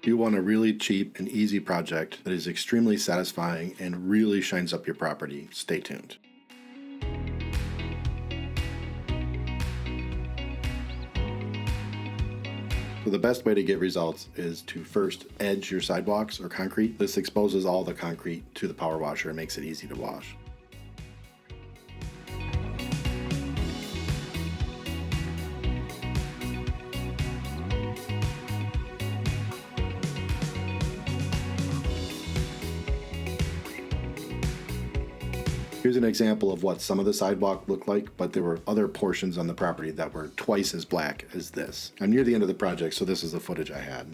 You want a really cheap and easy project that is extremely satisfying and really shines up your property. Stay tuned. So the best way to get results is to first edge your sidewalks or concrete. This exposes all the concrete to the power washer and makes it easy to wash. Here's an example of what some of the sidewalk looked like, but there were other portions on the property that were twice as black as this. I'm near the end of the project, so this is the footage I had.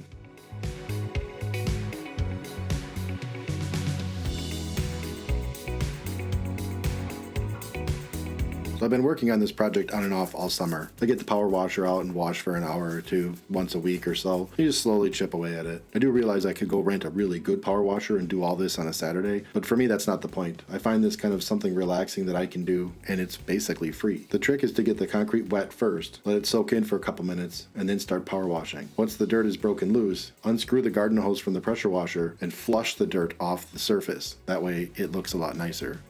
So I've been working on this project on and off all summer. I get the power washer out and wash for an hour or two once a week or so. You just slowly chip away at it. I do realize I could go rent a really good power washer and do all this on a Saturday, but for me that's not the point. I find this kind of something relaxing that I can do, and it's basically free. The trick is to get the concrete wet first, let it soak in for a couple minutes, and then start power washing. Once the dirt is broken loose, unscrew the garden hose from the pressure washer and flush the dirt off the surface. That way it looks a lot nicer.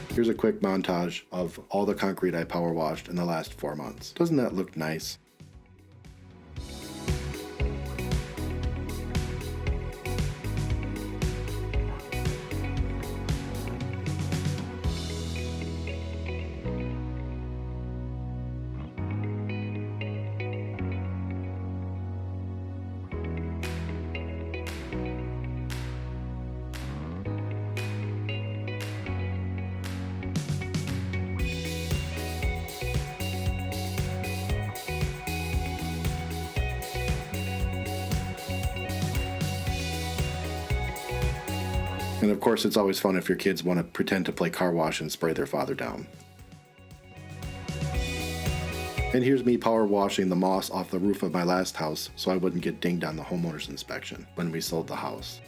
Here's a quick montage of all the concrete I power washed in the last 4 months. Doesn't that look nice? And of course, it's always fun if your kids want to pretend to play car wash and spray their father down. And here's me power washing the moss off the roof of my last house so I wouldn't get dinged on the homeowner's inspection when we sold the house.